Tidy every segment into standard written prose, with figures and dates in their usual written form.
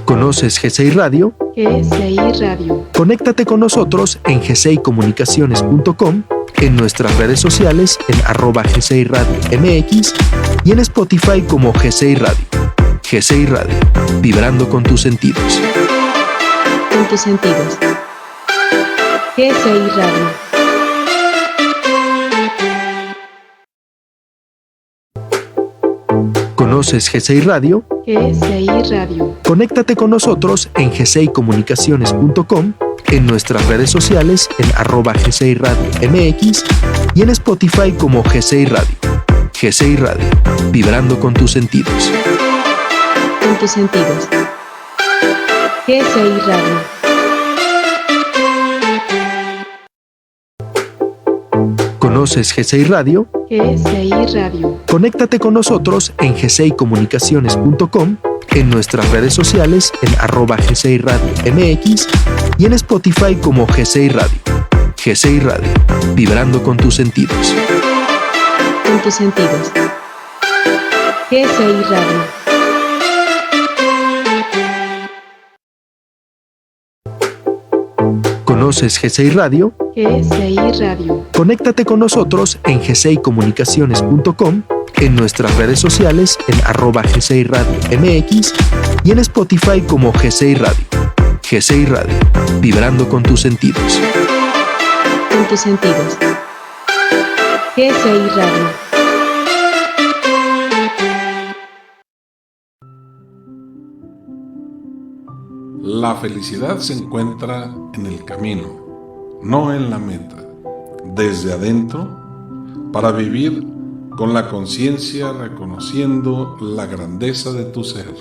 ¿Conoces GCI Radio? GCI Radio. Conéctate con nosotros en gcicomunicaciones.com, en nuestras redes sociales en @GCI Radio MX y en Spotify como GCI Radio. GCI Radio, vibrando con tus sentidos. Con tus sentidos. GCI Radio. ¿Conoces GCI Radio? GCI Radio. Conéctate con nosotros en gcicomunicaciones.com, en nuestras redes sociales en @GCI Radio MX y en Spotify como GCI Radio. GCI Radio, vibrando con tus sentidos. Con tus sentidos. GCI Radio. ¿Conoces GCI Radio? GCI Radio. Conéctate con nosotros en gcicomunicaciones.com, en nuestras redes sociales en @GCI Radio MX y en Spotify como GCI Radio. GCI Radio, vibrando con tus sentidos. Con tus sentidos. GCI Radio. ¿Conoces GCI Radio? GCI Radio. Conéctate con nosotros en gcicomunicaciones.com, en nuestras redes sociales en @GCI Radio MX y en Spotify como GCI Radio. GCI Radio, vibrando con tus sentidos. Con tus sentidos. GCI Radio. La felicidad se encuentra en el camino, no en la meta. Desde adentro, para vivir con la conciencia reconociendo la grandeza de tu ser.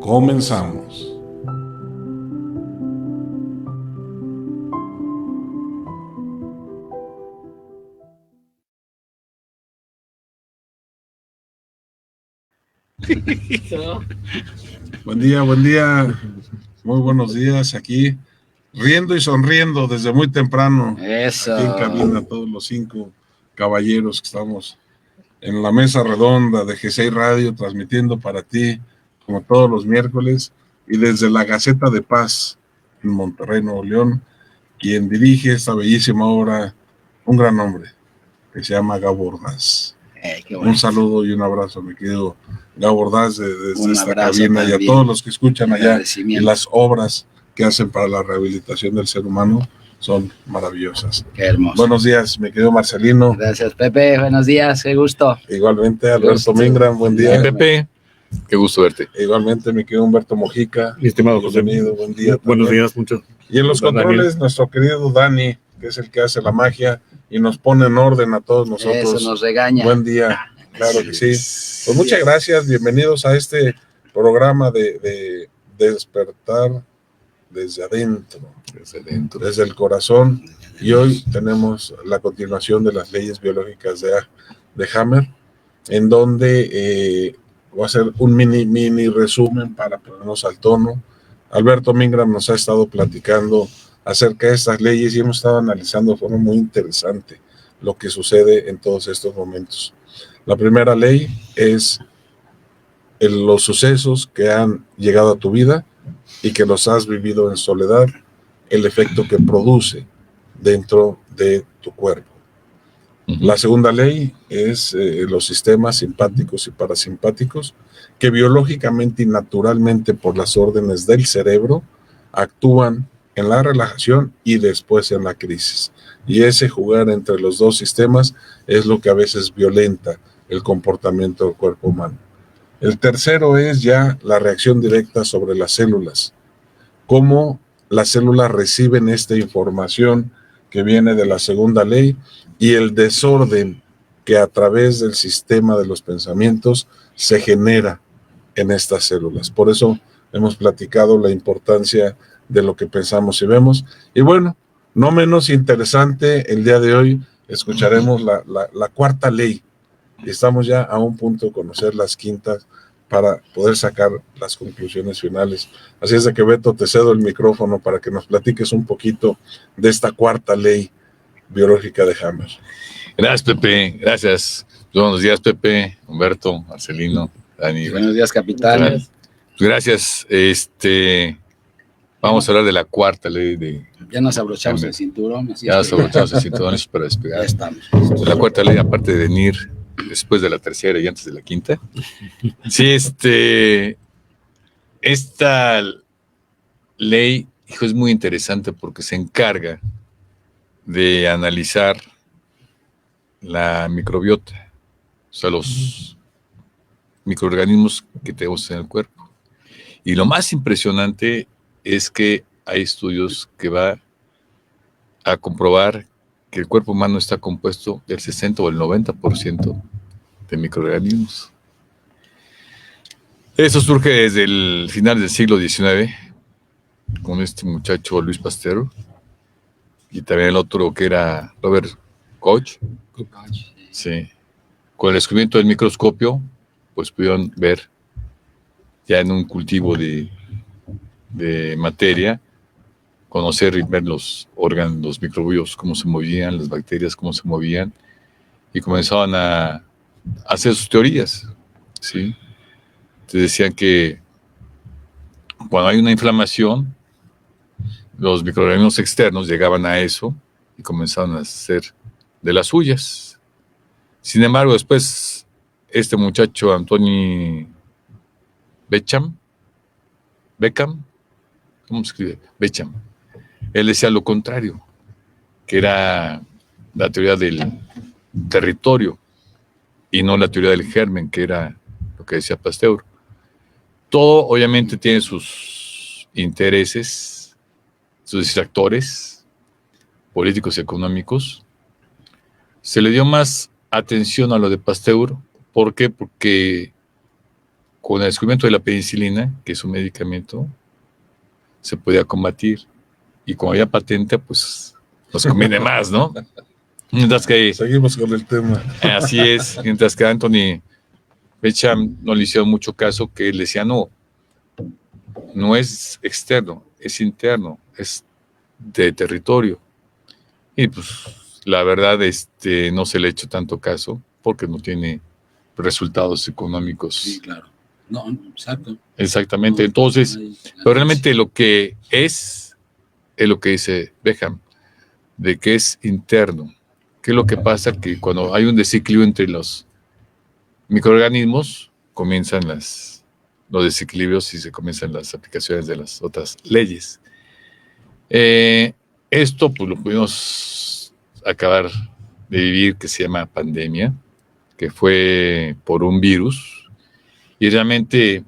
Comenzamos. Buen día, muy buenos días aquí, riendo y sonriendo desde muy temprano. Eso. Aquí en cabina, todos los 5 caballeros que estamos en la mesa redonda de GCI Radio, transmitiendo para ti, como todos los miércoles, y desde la Gaceta de Paz, en Monterrey, Nuevo León, quien dirige esta bellísima obra, un gran hombre, que se llama Gabo Ordaz. Bueno. Un saludo y un abrazo, mi querido Gabo Ordaz, desde esta abrazo cabina, también. y a todos los que escuchan allá, y Agradecimiento. las obras que hacen para la rehabilitación del ser humano son maravillosas. Qué hermoso. Buenos días, mi querido Marcelino. Gracias, Pepe. Buenos días, qué gusto. Igualmente, Alberto Mingram, buen día. Pepe, qué gusto verte. Igualmente, mi querido Humberto Mojica. Mi estimado José. Bienvenido, buen día. Buenos también. días, mucho. Y en los Daniel. controles, nuestro querido Dani, que es el que hace la magia y nos pone en orden a todos nosotros. Eso nos regaña. Buen día, claro que sí. Pues muchas gracias, bienvenidos a este programa de despertar desde adentro, desde el corazón. Y hoy tenemos la continuación de las leyes biológicas de Hammer, en donde voy a hacer un mini resumen para ponernos al tono. Alberto Mingram nos ha estado platicando acerca de estas leyes y hemos estado analizando de forma muy interesante lo que sucede en todos estos momentos. La primera ley es los sucesos que han llegado a tu vida y que los has vivido en soledad, el efecto que produce dentro de tu cuerpo. La segunda ley es los sistemas simpáticos y parasimpáticos que biológicamente y naturalmente por las órdenes del cerebro actúan en la relajación y después en la crisis. Y ese jugar entre los dos sistemas es lo que a veces violenta el comportamiento del cuerpo humano. El tercero es ya la reacción directa sobre las células. Cómo las células reciben esta información que viene de la segunda ley y el desorden que a través del sistema de los pensamientos se genera en estas células. Por eso hemos platicado la importancia de lo que pensamos y vemos. Y bueno, no menos interesante, el día de hoy escucharemos la cuarta ley. Y estamos ya a un punto de conocer las quintas para poder sacar las conclusiones finales. Así es de que, Beto, te cedo el micrófono para que nos platiques un poquito de esta cuarta ley biológica de Hammer. Gracias, Pepe. Gracias. Buenos días, Pepe, Humberto, Marcelino, Dani. Buenos días, capitán. Gracias. Gracias. Vamos a hablar de la cuarta ley de... Ya nos abrochamos el cinturón. Ya nos abrochamos el cinturón para despegar. Ya estamos. La cuarta ley, aparte de venir después de la tercera y antes de la quinta. Sí, esta ley, hijo, es muy interesante porque se encarga de analizar la microbiota, o sea, los microorganismos que tenemos en el cuerpo. Y lo más impresionante es que hay estudios que van a comprobar que el cuerpo humano está compuesto del 60 o el 90% de microorganismos. Eso surge desde el final del siglo XIX, con este muchacho Luis Pasteur, y también el otro que era Robert Koch. Sí. Con el descubrimiento del microscopio, pues pudieron ver ya en un cultivo de materia, conocer y ver los órganos, los microbios, cómo se movían, las bacterias, cómo se movían, y comenzaban a hacer sus teorías, ¿sí? Te decían que cuando hay una inflamación, los microorganismos externos llegaban a eso y comenzaban a hacer de las suyas. Sin embargo, después, este muchacho, Anthony Beckham, ¿cómo se escribe? Beckham. Él decía lo contrario, que era la teoría del territorio y no la teoría del germen, que era lo que decía Pasteur. Todo obviamente tiene sus intereses, sus distractores políticos y económicos. Se le dio más atención a lo de Pasteur. ¿Por qué? Porque con el descubrimiento de la penicilina, que es un medicamento, se podía combatir. Y como había patente, pues nos conviene más, ¿no? Mientras que, seguimos con el tema. Así es. Mientras que Anthony Beckham no le hicieron mucho caso, que él decía, no es externo, es interno, es de territorio. Y pues la verdad no se le ha hecho tanto caso porque no tiene resultados económicos. Sí, claro. No, exacto. Exactamente. No, Entonces, no hay pero realmente lo que es lo que dice Beckham, de que es interno. ¿Qué es lo que pasa? Que cuando hay un desequilibrio entre los microorganismos, comienzan los desequilibrios y se comienzan las aplicaciones de las otras leyes. Esto pues lo pudimos acabar de vivir, que se llama pandemia, que fue por un virus. Y realmente,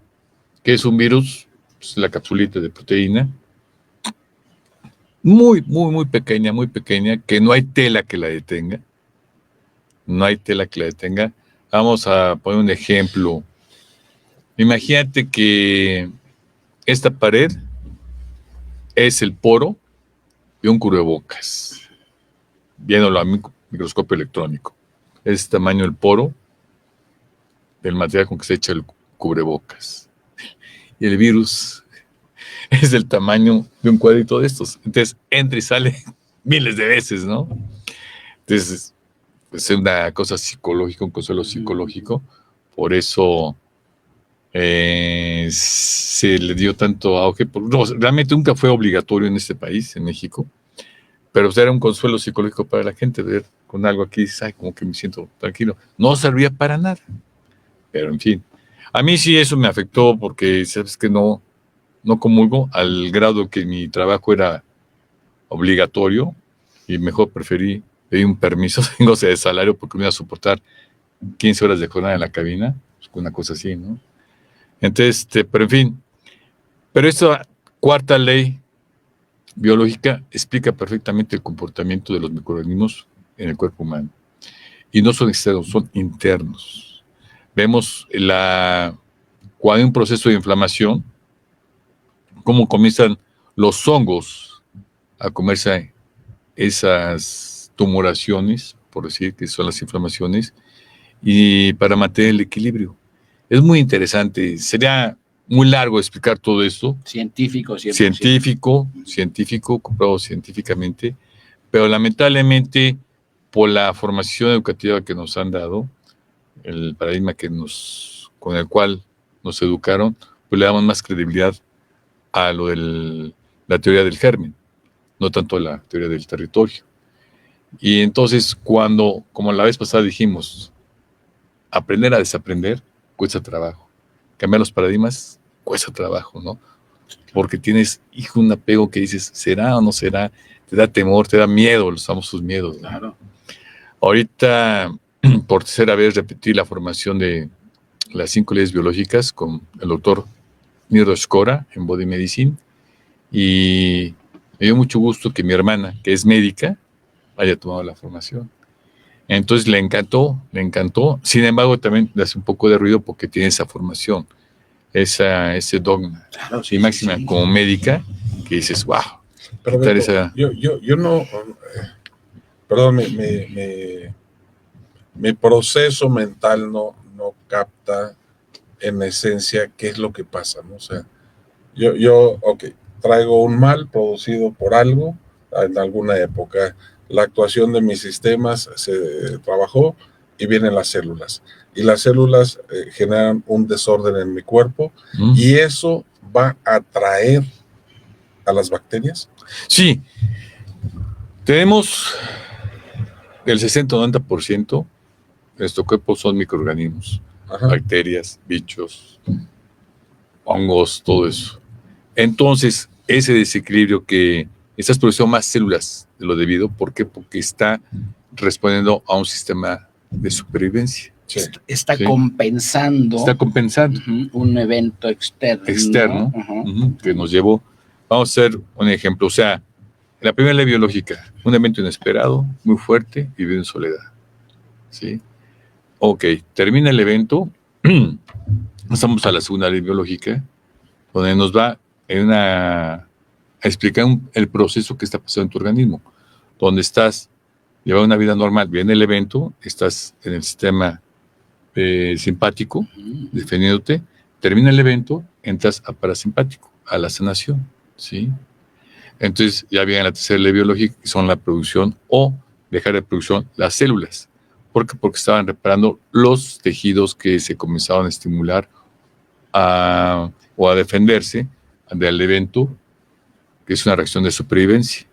¿qué es un virus? Pues la capsulita de proteína, muy, muy, muy pequeña, que no hay tela que la detenga. No hay tela que la detenga. Vamos a poner un ejemplo. Imagínate que esta pared es el poro de un cubrebocas, viéndolo a microscopio electrónico. Es el tamaño del poro del material con que se echa el cubrebocas. Y el virus es del tamaño de un cuadrito de estos. Entonces, entra y sale miles de veces, ¿no? Entonces, pues es una cosa psicológica, un consuelo psicológico. Por eso se le dio tanto auge. No, realmente nunca fue obligatorio en este país, en México, pero pues era un consuelo psicológico para la gente ver con algo aquí, ay, como que me siento tranquilo. No servía para nada, pero en fin. A mí sí eso me afectó porque sabes que no comulgo al grado que mi trabajo era obligatorio y mejor preferí pedir un permiso sin goce de salario porque me iba a soportar 15 horas de jornada en la cabina, pues una cosa así, ¿no? Entonces, pero en fin, pero esta cuarta ley biológica explica perfectamente el comportamiento de los microorganismos en el cuerpo humano. Y no son externos, son internos. Vemos cuando hay un proceso de inflamación, cómo comienzan los hongos a comerse esas tumoraciones, por decir que son las inflamaciones, y para mantener el equilibrio. Es muy interesante. Sería muy largo explicar todo esto. Científico, 100%. Científico, comprobado científicamente, pero lamentablemente por la formación educativa que nos han dado, el paradigma con el cual nos educaron, pues le damos más credibilidad a lo de la teoría del germen, no tanto a la teoría del territorio. Y entonces cuando, como la vez pasada dijimos, aprender a desaprender cuesta trabajo. Cambiar los paradigmas cuesta trabajo, ¿no? Porque tienes, un apego que dices, ¿será o no será? Te da temor, te da miedo, los famosos miedos, ¿no? Claro. Ahorita, por tercera vez, repetí la formación de las 5 leyes biológicas con el doctor Nirdo Shkora en Body Medicine, y me dio mucho gusto que mi hermana, que es médica, haya tomado la formación. Entonces le encantó. Sin embargo, también le hace un poco de ruido porque tiene esa formación, ese dogma, Claro, y máxima como médica, que dices, wow. Pero ¿qué tal Beto, esa? yo no, perdón, mi proceso mental no capta en esencia qué es lo que pasa, ¿no? O sea, ok, traigo un mal producido por algo en alguna época. La actuación de mis sistemas se trabajó y vienen las células. Y las células generan un desorden en mi cuerpo y eso va a atraer a las bacterias. Sí, tenemos el 60-90% de nuestro cuerpo son microorganismos, Ajá. bacterias, bichos, hongos, todo eso. Entonces, ese desequilibrio que estás produciendo más células de lo debido, ¿por qué? Porque está respondiendo a un sistema de supervivencia. Sí. Está Sí. compensando. Está compensando. Un evento externo. Que nos llevó. Vamos a hacer un ejemplo. O sea, la primera ley biológica, un evento inesperado, muy fuerte, vivido en soledad. ¿Sí? Ok, termina el evento, pasamos a la segunda ley biológica, donde nos va a explicar el proceso que está pasando en tu organismo, donde estás llevando una vida normal, viene el evento, estás en el sistema simpático, defendiéndote, termina el evento, entras a parasimpático, a la sanación, ¿sí? Entonces ya viene la tercera ley biológica, que son la producción o dejar de producción las células. ¿Por qué? Porque estaban reparando los tejidos que se comenzaban a estimular o a defenderse del evento, que es una reacción de supervivencia.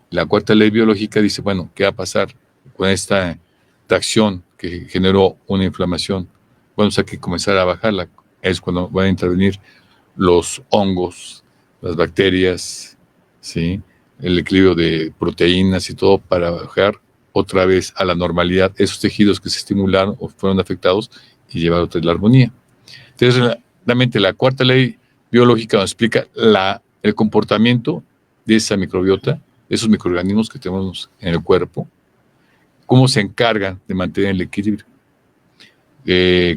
La cuarta ley biológica dice, bueno, ¿qué va a pasar con esta reacción que generó una inflamación? Bueno, hay que comenzar a bajarla. Es cuando van a intervenir los hongos, las bacterias, ¿sí? El equilibrio de proteínas y todo para bajar otra vez a la normalidad esos tejidos que se estimularon o fueron afectados y llevar otra vez la armonía. Entonces, realmente la cuarta ley biológica nos explica el comportamiento de esa microbiota, de esos microorganismos que tenemos en el cuerpo, cómo se encargan de mantener el equilibrio.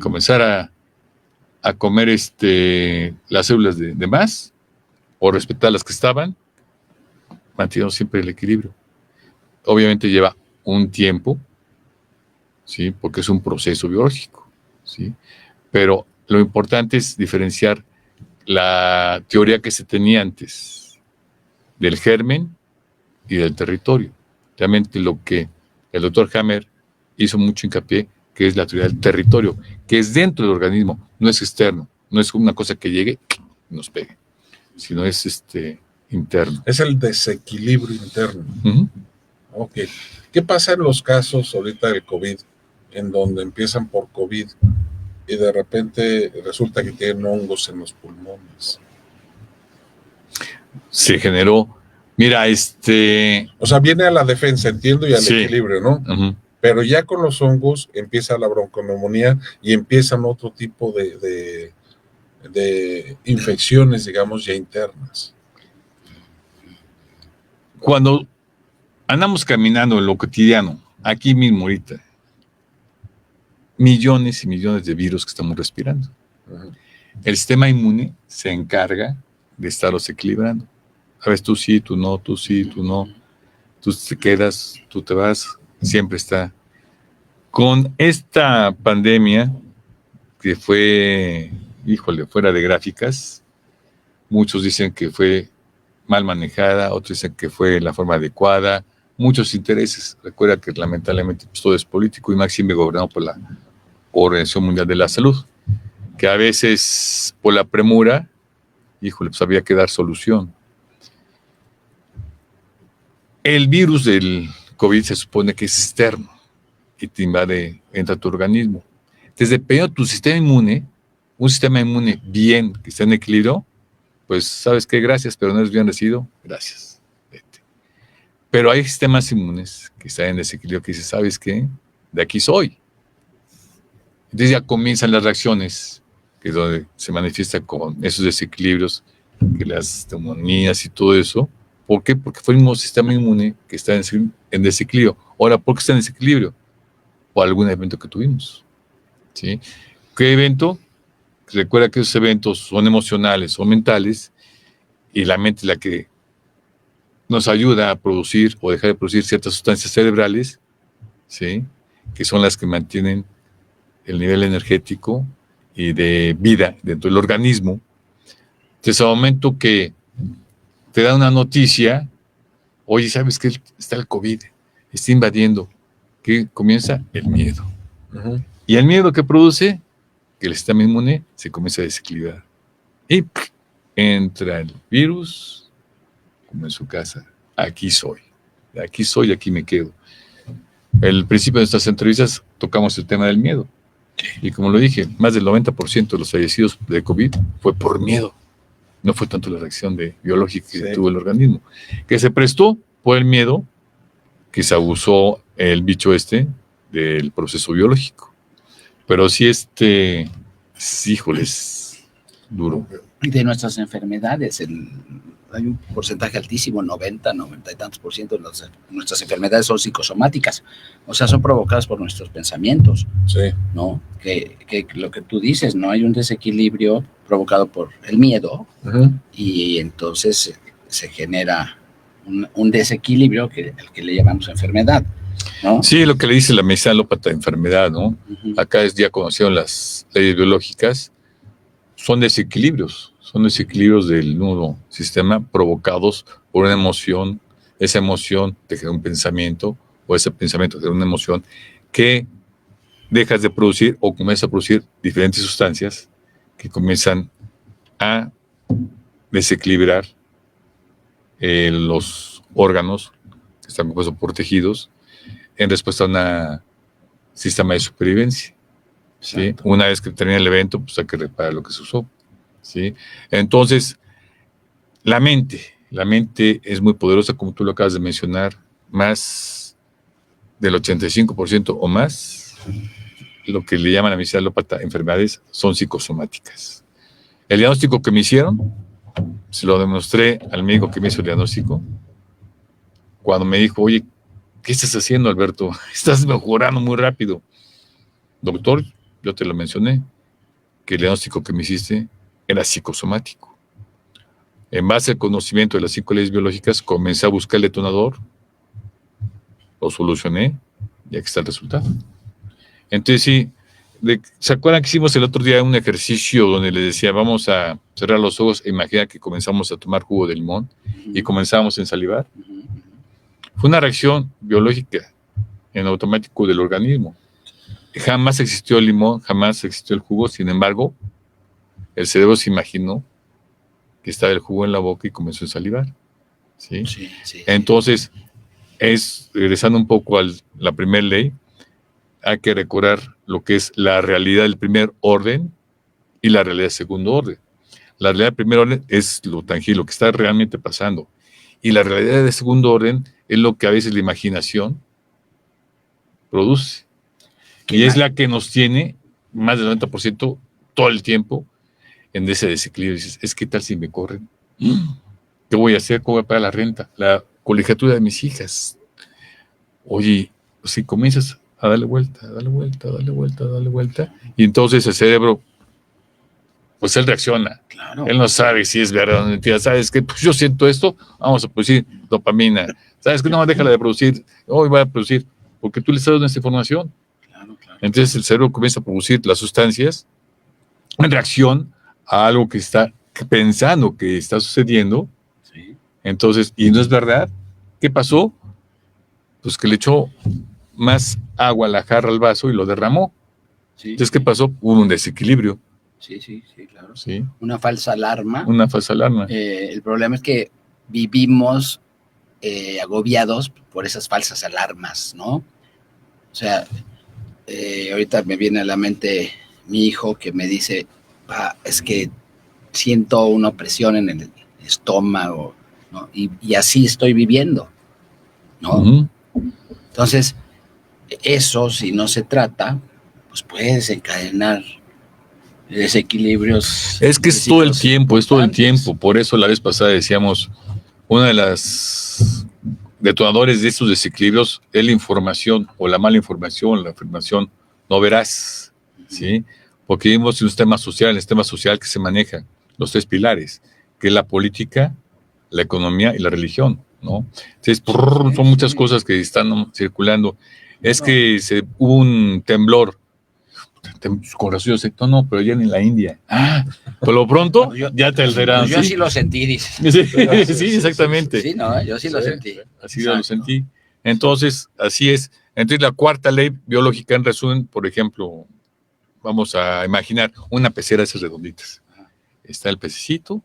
Comenzar a comer las células de más o respetar las que estaban, manteniendo siempre el equilibrio. Obviamente lleva un tiempo, ¿sí? Porque es un proceso biológico, ¿sí? Pero lo importante es diferenciar la teoría que se tenía antes del germen y del territorio. Realmente lo que el doctor Hammer hizo mucho hincapié, que es la teoría del territorio, que es dentro del organismo, no es externo, no es una cosa que llegue y nos pegue, sino es interno. Es el desequilibrio interno. Uh-huh. Ok. ¿Qué pasa en los casos ahorita del COVID, en donde empiezan por COVID y de repente resulta que tienen hongos en los pulmones? Se generó, mira, O sea, viene a la defensa, entiendo, y al equilibrio, ¿no? Uh-huh. Pero ya con los hongos empieza la bronconeumonía y empiezan otro tipo de infecciones, digamos, ya internas. Cuando andamos caminando en lo cotidiano, aquí mismo ahorita, millones y millones de virus que estamos respirando. Uh-huh. El sistema inmune se encarga de estarlos equilibrando. A veces tú sí, tú no, tú sí, tú no. Tú te quedas, tú te vas, siempre está. Con esta pandemia, que fue, fuera de gráficas, muchos dicen que fue mal manejada, otros dicen que fue la forma adecuada, muchos intereses. Recuerda que lamentablemente todo es político y máxime gobernado por la Organización Mundial de la Salud. que a veces por la premura, híjole, pues había que dar solución. El virus del COVID se supone que es externo y te invade, entra a tu organismo. Desde dependiendo de tu sistema inmune, un sistema inmune bien, que está en equilibrio, pues, ¿sabes qué? Gracias, pero no eres bien recibido. Gracias. Vete. Pero hay sistemas inmunes que están en desequilibrio que dicen, ¿sabes qué? De aquí soy. Entonces ya comienzan las reacciones, que es donde se manifiesta con esos desequilibrios, que las neumonías y todo eso. ¿Por qué? Porque fue el mismo sistema inmune que está en desequilibrio. Ahora, ¿por qué está en desequilibrio? Por algún evento que tuvimos. ¿Sí? ¿Qué evento? Recuerda que esos eventos son emocionales o mentales, y la mente es la que nos ayuda a producir o dejar de producir ciertas sustancias cerebrales, ¿sí? Que son las que mantienen el nivel energético y de vida dentro del organismo. Entonces, al momento que te da una noticia, oye, ¿sabes qué? Está el COVID, está invadiendo. ¿Qué comienza? El miedo. Ujú. Y el miedo que produce, que el sistema inmune se comienza a desequilibrar. Y entra el virus, como en su casa. Aquí soy, aquí me quedo. El principio de nuestras entrevistas tocamos el tema del miedo. Y como lo dije, más del 90% de los fallecidos de COVID fue por miedo. No fue tanto la reacción biológica que tuvo el organismo. Que se prestó por el miedo, que se abusó el bicho del proceso biológico. Pero sí, híjoles, duro. Y de nuestras enfermedades, hay un porcentaje altísimo, 90 y tantos por ciento de nuestras enfermedades son psicosomáticas, o sea, son provocadas por nuestros pensamientos, Sí. ¿no? Que lo que tú dices, ¿no? Hay un desequilibrio provocado por el miedo, Ujú. y entonces se genera un desequilibrio al que le llamamos enfermedad, ¿no? Sí, lo que le dice la medicina alópata de enfermedad, ¿no? Uh-huh. Acá ya conocieron las leyes biológicas, son desequilibrios del nudo sistema provocados por una emoción. Esa emoción te genera un pensamiento, o ese pensamiento te genera una emoción que dejas de producir o comienza a producir diferentes sustancias que comienzan a desequilibrar los órganos que están compuestos por tejidos en respuesta a un sistema de supervivencia. ¿Sí? Una vez que termina el evento, pues hay que reparar lo que se usó. ¿Sí? Entonces, la mente es muy poderosa, como tú lo acabas de mencionar, más del 85% o más, lo que le llaman a medicina alópata enfermedades, son psicosomáticas. El diagnóstico que me hicieron, se lo demostré al médico que me hizo el diagnóstico, cuando me dijo, oye, ¿qué estás haciendo, Alberto? Estás mejorando muy rápido. Doctor, yo te lo mencioné, que el diagnóstico que me hiciste era psicosomático. En base al conocimiento de las 5 leyes biológicas, comencé a buscar el detonador, lo solucioné, y aquí está el resultado. Entonces, sí, ¿se acuerdan que hicimos el otro día un ejercicio donde les decía, vamos a cerrar los ojos e imaginar que comenzamos a tomar jugo de limón y comenzamos a ensalivar? Fue una reacción biológica en automático del organismo. Jamás existió el limón, jamás existió el jugo, sin embargo, el cerebro se imaginó que estaba el jugo en la boca y comenzó a salivar. ¿Sí? Sí. Entonces, regresando un poco a la primera ley, hay que recordar lo que es la realidad del primer orden y la realidad del segundo orden. La realidad del primer orden es lo tangible, lo que está realmente pasando. Y la realidad del segundo orden es lo que a veces la imaginación produce. Y es la que nos tiene más del 90% todo el tiempo en ese desequilibrio. Dices, es que tal si me corren. ¿Qué voy a hacer? ¿Cómo voy a pagar la renta? La colegiatura de mis hijas. Oye, si comienzas a darle vuelta, y entonces el cerebro, pues él reacciona. Claro. Él no sabe si es verdad o mentira. ¿Sabes qué? Pues yo siento esto, vamos a producir dopamina. ¿Sabes qué? No, déjala de producir. Hoy voy a producir, porque tú le estás dando esta información. Claro. Entonces el cerebro comienza a producir las sustancias en reacción a algo que está pensando que está sucediendo. Sí. Entonces, y no es verdad. ¿Qué pasó? Pues que le echó más agua a la jarra al vaso y lo derramó. Sí. Entonces, ¿qué pasó? Hubo un desequilibrio. Sí, claro. ¿sí? Una falsa alarma. Una falsa alarma. El problema es que vivimos agobiados por esas falsas alarmas, ¿no? O sea, ahorita me viene a la mente mi hijo que me dice, es que siento una opresión en el estómago, ¿no? Y así estoy viviendo, ¿no? Ujú. Entonces, eso, si no se trata, pues puede desencadenar desequilibrios. Es que es todo el tiempo, es todo el importantes. tiempo. Por eso la vez pasada decíamos, una de las detonadores de estos desequilibrios es la información o la mala información, la afirmación no veraz, ¿sí? Porque vivimos en un sistema social, en el sistema social que se maneja los 3 pilares, que es la política, la economía y la religión, ¿no? Entonces, son muchas cosas que están circulando. Es que hubo un temblor. Con razón yo sé, no, pero ya en la India. Por lo pronto, ya te alteran. Yo sí lo sentí, dices. Sí, exactamente. Sí, no, yo sí lo sentí. Así yo lo sentí. Entonces, así es. Entonces, la cuarta ley biológica, en resumen, por ejemplo, vamos a imaginar una pecera de esas redonditas. Está el pececito,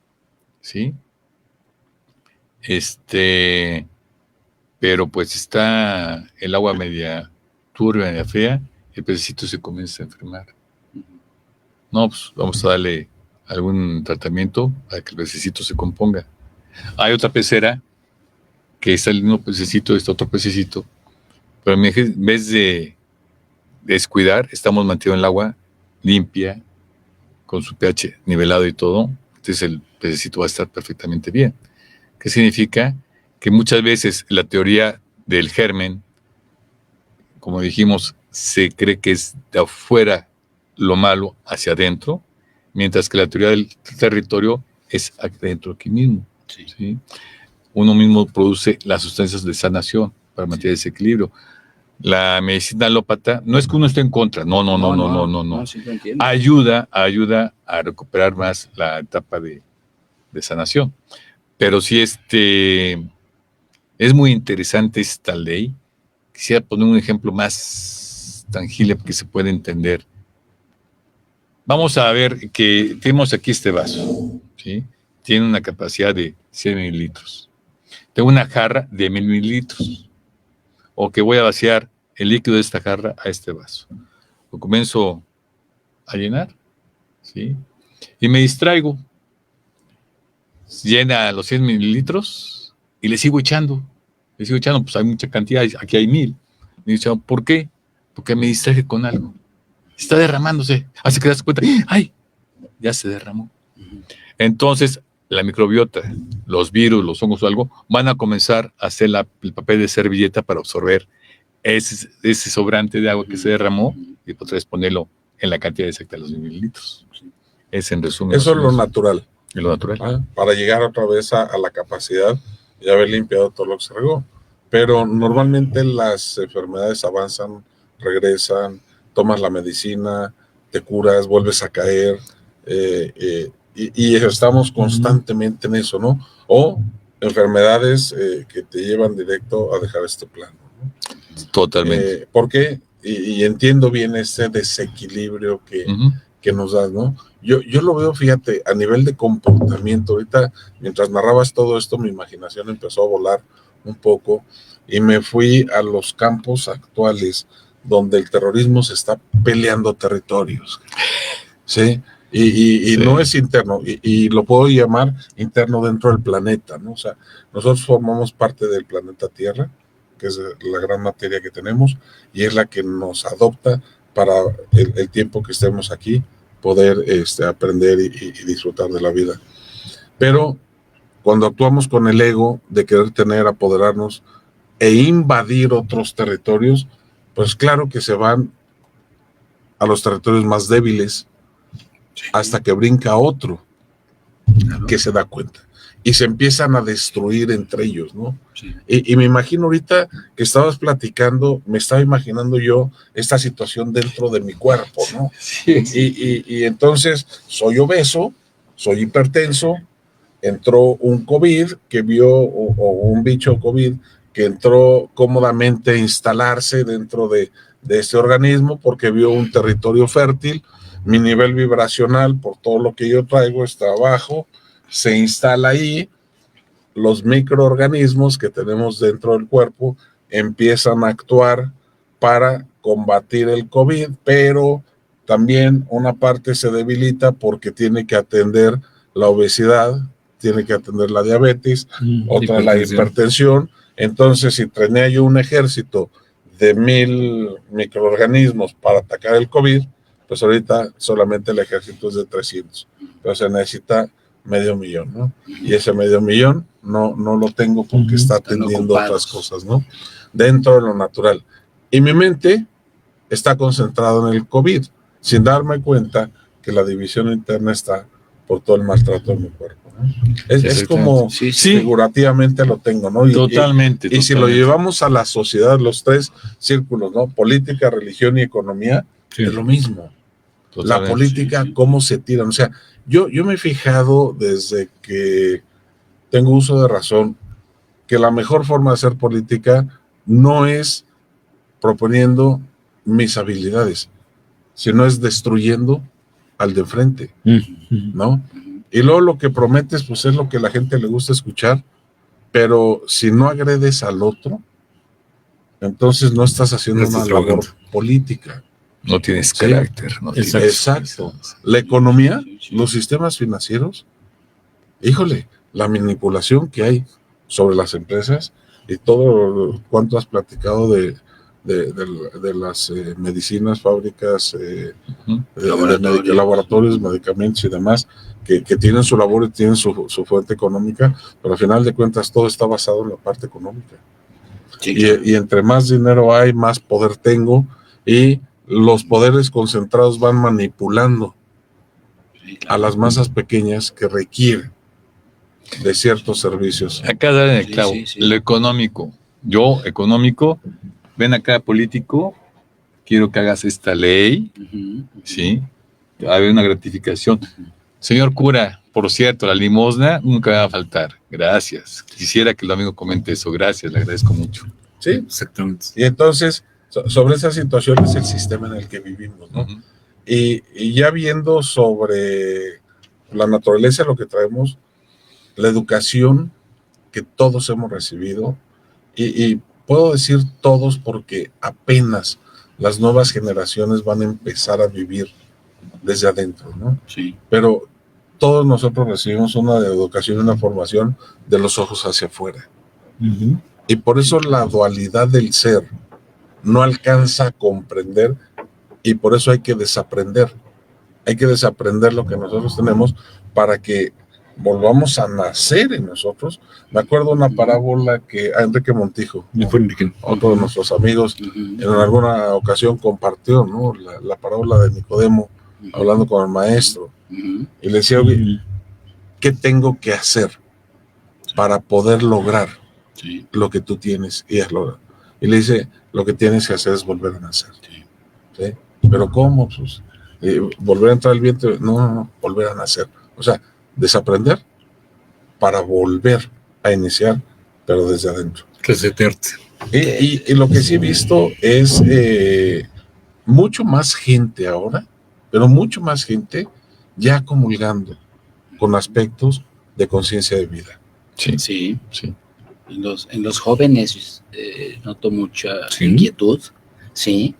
¿sí? Pero pues está el agua media turbia, media fea, el pececito se comienza a enfermar. No, pues vamos a darle algún tratamiento para que el pececito se componga. Hay otra pecera que está el mismo pececito, está otro pececito, pero en vez de descuidar, estamos manteniendo el agua limpia, con su pH nivelado y todo, entonces el pececito va a estar perfectamente bien. ¿Qué significa? Que muchas veces la teoría del germen, como dijimos, se cree que es de afuera lo malo hacia adentro, mientras que la teoría del territorio es adentro aquí mismo. ¿Sí? Uno mismo produce las sustancias de sanación para mantener ese equilibrio. La medicina alópata no es que uno esté en contra, no. Sí lo entiendo. Ayuda a recuperar más la etapa de sanación. Pero sí, es muy interesante esta ley. Quisiera poner un ejemplo más tangible que se pueda entender. Vamos a ver que tenemos aquí este vaso, ¿sí? Tiene una capacidad de 100 mililitros. Tengo una jarra de 1000 mililitros. O que voy a vaciar el líquido de esta jarra a este vaso. Lo comienzo a llenar, ¿sí? Y me distraigo. Llena los 100 mililitros y le sigo echando. Pues hay mucha cantidad, aquí hay 1000. Me dice, ¿por qué? Porque me distraje con algo. Está derramándose. Hace que te das cuenta, ¡ay! Ya se derramó. Entonces, la microbiota, los virus, los hongos o algo, van a comenzar a hacer el papel de servilleta para absorber ese sobrante de agua que se derramó y otra vez ponerlo en la cantidad exacta de los mililitros. Es en resumen. Eso es lo natural. Es lo natural. Para llegar otra vez a la capacidad de haber limpiado todo lo que se regó. Pero normalmente las enfermedades avanzan, regresan, tomas la medicina, te curas, vuelves a caer, y estamos constantemente en eso, ¿no? O enfermedades que te llevan directo a dejar este plano, ¿no? Totalmente. ¿Por qué? Y entiendo bien ese desequilibrio que nos das, ¿no? Yo lo veo, fíjate, a nivel de comportamiento. Ahorita, mientras narrabas todo esto, mi imaginación empezó a volar un poco y me fui a los campos actuales donde el terrorismo se está peleando territorios, ¿sí? Y sí, no es interno, y lo puedo llamar interno dentro del planeta, ¿no? O sea, nosotros formamos parte del planeta Tierra, que es la gran materia que tenemos, y es la que nos adopta para el tiempo que estemos aquí, poder aprender y disfrutar de la vida. Pero cuando actuamos con el ego de querer apoderarnos e invadir otros territorios, pues claro que se van a los territorios más débiles, hasta que brinca otro que se da cuenta y se empiezan a destruir entre ellos, ¿no? Sí. Y me imagino ahorita que estabas platicando, me estaba imaginando yo esta situación dentro de mi cuerpo, ¿no? Sí. Y entonces soy obeso, soy hipertenso, entró un COVID que vio, o un bicho COVID que entró cómodamente a instalarse dentro de este organismo porque vio un territorio fértil. mi nivel vibracional por todo lo que yo traigo está bajo, se instala ahí, los microorganismos que tenemos dentro del cuerpo empiezan a actuar para combatir el COVID, pero también una parte se debilita porque tiene que atender la obesidad, tiene que atender la diabetes, otra la hipertensión. Entonces, si tenía yo un ejército de 1,000 microorganismos para atacar el COVID, pues ahorita solamente el ejército es de 300, pero se necesita 500,000, ¿no? Y ese 500,000 no lo tengo porque está atendiendo otras cosas, ¿no? Dentro de lo natural. Y mi mente está concentrada en el COVID, sin darme cuenta que la división interna está por todo el maltrato de mi cuerpo, ¿no? Es como figurativamente lo tengo, ¿no? Totalmente. Y si lo llevamos a la sociedad, los 3 círculos, ¿no? Política, religión y economía, es lo mismo. Totalmente. La política, cómo se tiran. O sea, yo me he fijado desde que tengo uso de razón que la mejor forma de hacer política no es proponiendo mis habilidades, sino es destruyendo al de enfrente, ¿no? Y luego lo que prometes, pues es lo que a la gente le gusta escuchar, pero si no agredes al otro, entonces no estás haciendo una labor política. No tienes carácter. No tienes... Exacto. La economía, los sistemas financieros, híjole, la manipulación que hay sobre las empresas y todo cuanto has platicado de las medicinas, fábricas, laboratorios, medicamentos y demás, que tienen su labor y tienen su fuente económica, pero al final de cuentas todo está basado en la parte económica. Sí, claro. Y entre más dinero hay, más poder tengo, y los poderes concentrados van manipulando a las masas pequeñas que requieren de ciertos servicios. Acá dar en el clavo, lo económico. Yo, económico, ven acá, político, quiero que hagas esta ley, ¿sí? Va a haber una gratificación. Señor cura, por cierto, la limosna nunca va a faltar. Gracias. Quisiera que el amigo comente eso. Gracias, le agradezco mucho. Sí, exactamente. Y entonces, sobre esa situación es el sistema en el que vivimos, ¿no? Y ya viendo sobre la naturaleza de lo que traemos, la educación que todos hemos recibido, y puedo decir todos porque apenas las nuevas generaciones van a empezar a vivir desde adentro, ¿no? Sí. Pero todos nosotros recibimos una educación y una formación de los ojos hacia afuera. Y por eso la dualidad del ser no alcanza a comprender, y por eso hay que desaprender. Hay que desaprender lo que nosotros tenemos para que volvamos a nacer en nosotros. Me acuerdo una parábola que Enrique Montijo, otro de nuestros amigos, en alguna ocasión compartió, ¿no? La parábola de Nicodemo, hablando con el maestro, y le decía, oye, ¿qué tengo que hacer para poder lograr lo que tú tienes? Y es lograr. Y le dice, lo que tienes que hacer es volver a nacer. ¿Sí? ¿Pero cómo? Pues, volver a entrar al vientre, no, volver a nacer. O sea, desaprender para volver a iniciar, pero desde adentro. Resetarte. Y lo que sí he visto es mucho más gente ahora, pero mucho más gente ya comulgando con aspectos de conciencia de vida. Sí. En los jóvenes noto mucha inquietud, ¿sí?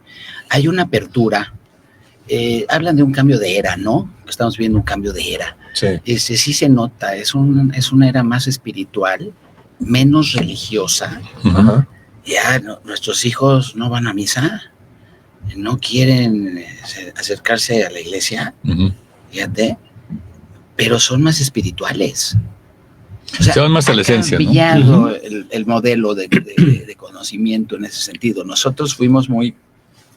Hay una apertura. Hablan de un cambio de era, ¿no? Estamos viendo un cambio de era. Sí se nota, es una era más espiritual, menos religiosa. Ya nuestros hijos no van a misa, no quieren acercarse a la iglesia, fíjate, pero son más espirituales. O sea, son más a la esencia, ¿no? Ha cambiado el modelo de conocimiento en ese sentido. Nosotros fuimos muy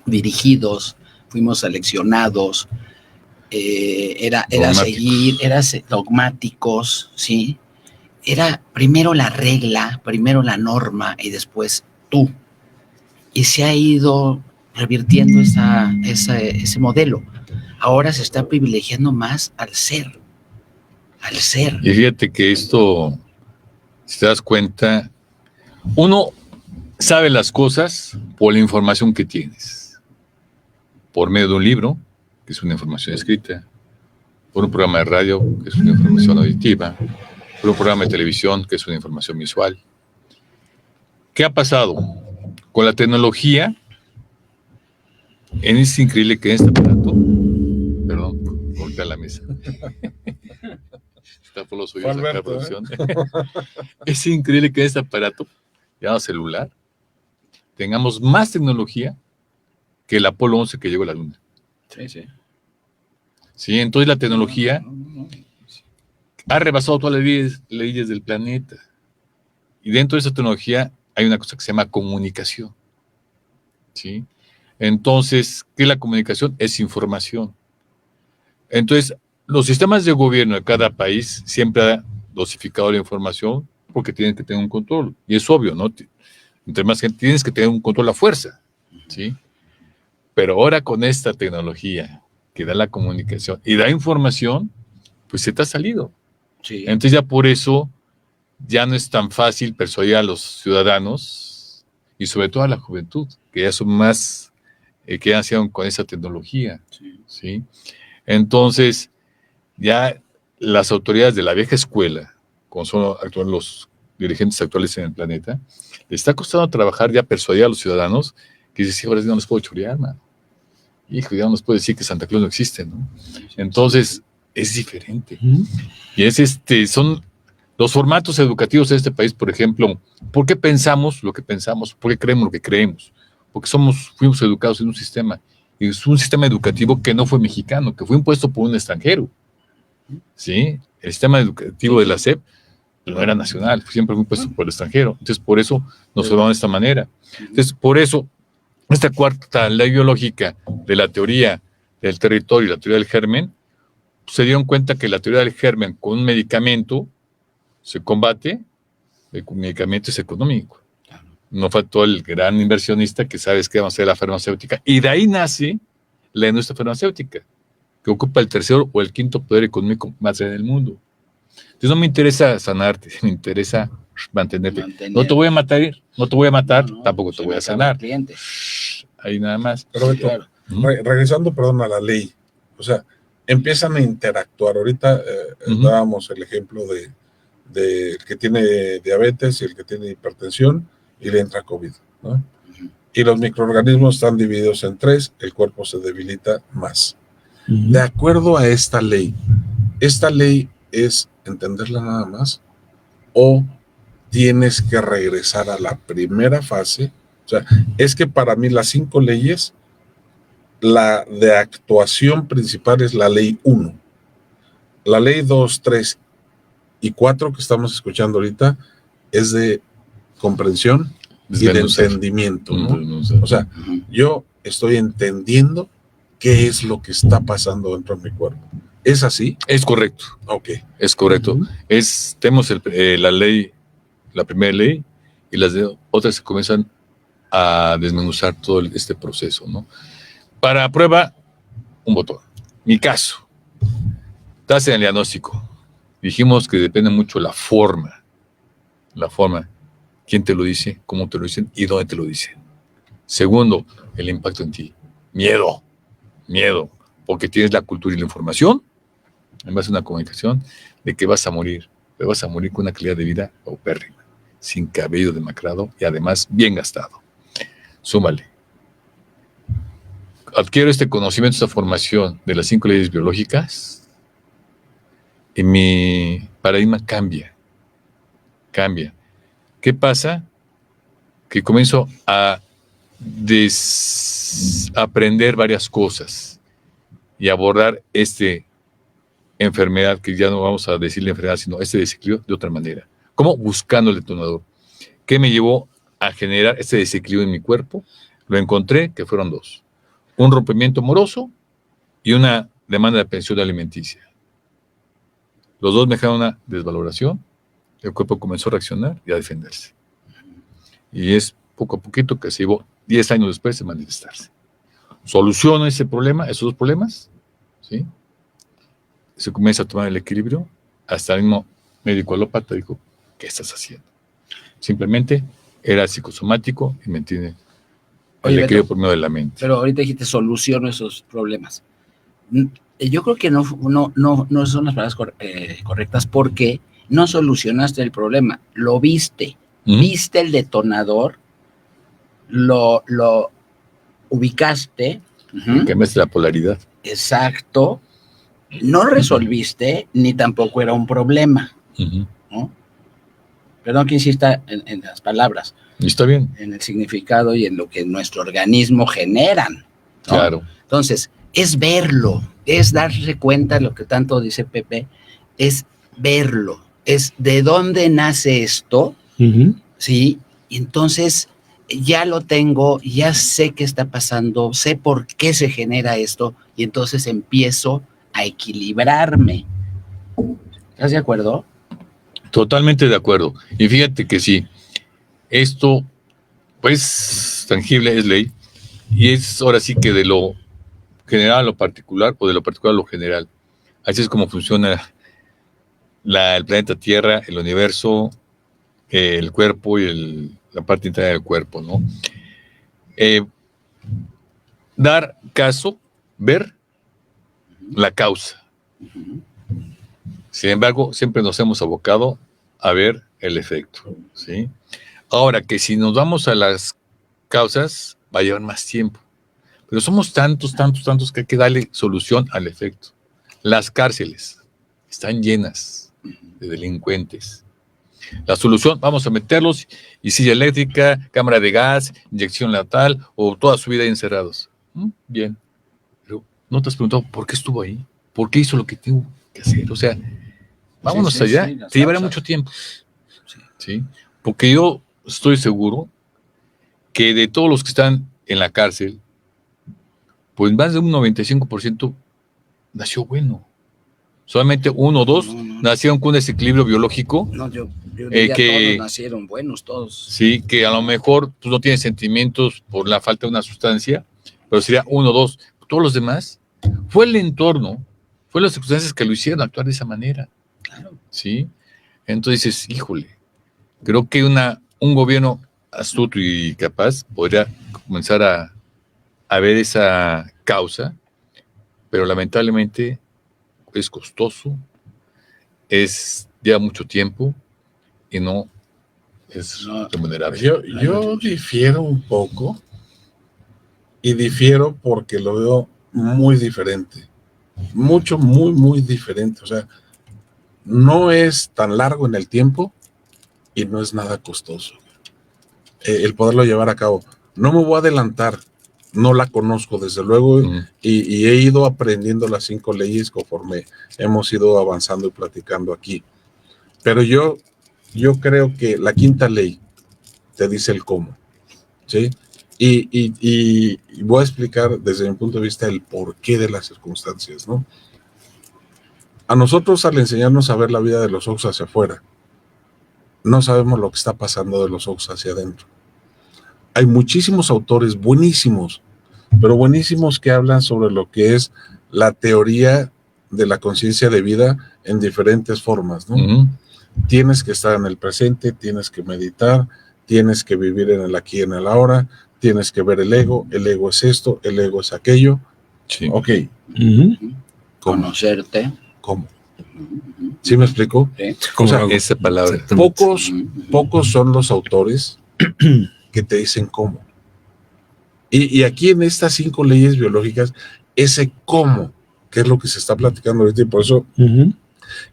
dirigidos, fuimos seleccionados, era seguir, era dogmáticos, ¿sí? Era primero la regla, primero la norma y después tú. Y se ha ido revirtiendo ese modelo. Ahora se está privilegiando más al ser. Y fíjate que esto, si te das cuenta, uno sabe las cosas por la información que tienes, por medio de un libro, que es una información escrita, por un programa de radio, que es una información auditiva, por un programa de televisión, que es una información visual. ¿Qué ha pasado? Con la tecnología, es increíble que en este aparato, perdón, golpea la mesa. Está por los oídos acá, producción. Es increíble que en este aparato, llamado celular, tengamos más tecnología que el Apolo 11 que llegó a la Luna. Sí, sí. Sí, entonces la tecnología ha rebasado todas las leyes del planeta. Y dentro de esa tecnología hay una cosa que se llama comunicación. ¿Sí? Entonces, ¿qué es la comunicación? Es información. Entonces, los sistemas de gobierno de cada país siempre han dosificado la información porque tienen que tener un control. Y es obvio, ¿no? Entre más gente tienes que tener un control a fuerza. ¿Sí? Pero ahora con esta tecnología que da la comunicación y da información, pues se te ha salido. Sí. Entonces ya por eso ya no es tan fácil persuadir a los ciudadanos y sobre todo a la juventud, que ya son más, que ya nacieron con esa tecnología. Sí. ¿Sí? Entonces ya las autoridades de la vieja escuela, como son los dirigentes actuales en el planeta, les está costando trabajar ya persuadir a los ciudadanos que dicen, sí, ahora sí no les puedo chorear, mano. Hijo, ya no nos puede decir que Santa Claus no existe, ¿no? Entonces, es diferente. Y son los formatos educativos de este país, por ejemplo, ¿por qué pensamos lo que pensamos? ¿Por qué creemos lo que creemos? Porque fuimos educados en un sistema, y es un sistema educativo que no fue mexicano, que fue impuesto por un extranjero. ¿Sí? El sistema educativo de la SEP no era nacional, siempre fue impuesto por el extranjero. Entonces, por eso nos formaron de esta manera. Entonces, por eso, esta cuarta ley biológica de la teoría del territorio y la teoría del germen, se dieron cuenta que la teoría del germen con un medicamento se combate, el medicamento es económico. No faltó el gran inversionista que sabe qué va a hacer la farmacéutica, y de ahí nace la industria farmacéutica, que ocupa el tercer o el quinto poder económico más grande del mundo. Entonces no me interesa sanarte, me interesa mantenerte. No te voy a matar, tampoco te voy a sanar. Ahí nada más. Pero Beto, Claro. regresando, perdón, a la ley, o sea, empiezan a interactuar. Ahorita dábamos el ejemplo de el que tiene diabetes y el que tiene hipertensión y le entra COVID, ¿no? Y los microorganismos están divididos en 3, el cuerpo se debilita más. De acuerdo a esta ley es entenderla nada más, o tienes que regresar a la primera fase. O sea, es que para mí las 5 leyes, la de actuación principal es la ley 1. La ley 2, 3 y 4 que estamos escuchando ahorita es de comprensión y de entendimiento, ¿no? O sea, yo estoy entendiendo qué es lo que está pasando dentro de mi cuerpo. ¿Es así? Es correcto. Ok. Es correcto. Tenemos la ley, la primera ley, y las otras se comienzan a desmenuzar todo este proceso, ¿no? Para prueba, un botón. Mi caso. Estás en el diagnóstico. Dijimos que depende mucho la forma. La forma. ¿Quién te lo dice? ¿Cómo te lo dicen? ¿Y dónde te lo dicen? Segundo, el impacto en ti. Miedo. Porque tienes la cultura y la información, en base a una comunicación, de que vas a morir. Pero vas a morir con una calidad de vida paupérrima, sin cabello demacrado y además bien gastado. Súmale. Adquiero este conocimiento, esta formación de las 5 leyes biológicas y mi paradigma cambia. ¿Qué pasa? Que comienzo a aprender varias cosas y abordar esta enfermedad, que ya no vamos a decirle enfermedad, sino este desequilibrio de otra manera. ¿Cómo? Buscando el detonador. ¿Qué me llevó a generar este desequilibrio en mi cuerpo? Lo encontré, que fueron 2. Un rompimiento amoroso y una demanda de pensión alimenticia. Los 2 me dejaron una desvaloración, el cuerpo comenzó a reaccionar y a defenderse. Y es poco a poquito que se llevó 10 años después de manifestarse. Soluciono ese problema, esos 2 problemas, ¿sí? Se comienza a tomar el equilibrio, hasta el mismo médico alópata dijo, ¿qué estás haciendo? Simplemente era psicosomático y me tiene el equilibrio por medio de la mente. Pero ahorita dijiste soluciono esos problemas. Yo creo que no son las palabras correctas, porque no solucionaste el problema, lo viste, viste el detonador, lo ubicaste. Cambiaste la polaridad. Exacto. No resolviste, ni tampoco era un problema. ¿No? Perdón que insista en las palabras. Está bien. En el significado y en lo que nuestro organismo generan, ¿no? Claro. Entonces, es verlo, es darse cuenta de lo que tanto dice Pepe, es verlo, es de dónde nace esto, ¿sí? Y entonces ya lo tengo, ya sé qué está pasando, sé por qué se genera esto, y entonces empiezo a equilibrarme. ¿Estás de acuerdo? Totalmente de acuerdo. Y fíjate que sí, esto, pues, tangible es ley, y es ahora sí que de lo general a lo particular, o de lo particular a lo general. Así es como funciona el planeta Tierra, el universo, el cuerpo y la parte interna del cuerpo, ¿no? Dar caso, ver la causa. Sin embargo, siempre nos hemos abocado a ver el efecto, ¿sí? Ahora, que si nos vamos a las causas, va a llevar más tiempo. Pero somos tantos que hay que darle solución al efecto. Las cárceles están llenas de delincuentes. La solución, vamos a meterlos, y silla eléctrica, cámara de gas, inyección letal, o toda su vida encerrados. Bien. Pero no te has preguntado por qué estuvo ahí, por qué hizo lo que tuvo que hacer. O sea, vámonos allá. Sí, te llevará mucho tiempo. Sí. Porque yo estoy seguro que de todos los que están en la cárcel, pues más de un 95% nació bueno. Solamente 1 o 2 nacieron con un desequilibrio biológico. No, yo diría que todos nacieron buenos, todos. Sí, que a lo mejor pues, no tienen sentimientos por la falta de una sustancia, pero sería 1 o 2. Todos los demás, fue el entorno, fue las circunstancias que lo hicieron actuar de esa manera. Claro. ¿Sí? Entonces dices, híjole, creo que un gobierno astuto y capaz podría comenzar a ver esa causa, pero lamentablemente es costoso, lleva mucho tiempo y no es remunerable. Yo difiero un poco, y difiero porque lo veo muy diferente, muy diferente. O sea, no es tan largo en el tiempo y no es nada costoso el poderlo llevar a cabo. No me voy a adelantar, no la conozco desde luego, y he ido aprendiendo las 5 leyes conforme hemos ido avanzando y platicando aquí. Pero yo creo que la 5ª ley te dice el cómo, ¿sí? Y voy a explicar desde mi punto de vista el porqué de las circunstancias, ¿no? A nosotros, al enseñarnos a ver la vida de los ojos hacia afuera, no sabemos lo que está pasando de los ojos hacia adentro. Hay muchísimos autores buenísimos, pero buenísimos, que hablan sobre lo que es la teoría de la conciencia de vida en diferentes formas, ¿no? Tienes que estar en el presente, tienes que meditar, tienes que vivir en el aquí y en el ahora, tienes que ver el ego es esto, el ego es aquello. Sí. Ok. Conocerte. ¿Cómo? ¿Sí me explico? Sí. O sea, esa palabra. Pocos son los autores que te dicen cómo. Y aquí en estas 5 leyes biológicas, ese cómo, que es lo que se está platicando ahorita, y por eso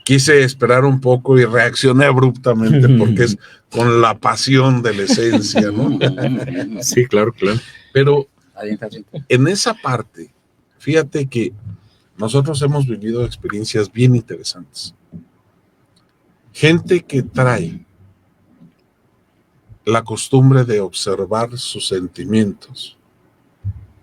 quise esperar un poco y reaccioné abruptamente, porque es con la pasión de la esencia, ¿no? Sí, claro. Pero en esa parte, fíjate que nosotros hemos vivido experiencias bien interesantes. Gente que trae la costumbre de observar sus sentimientos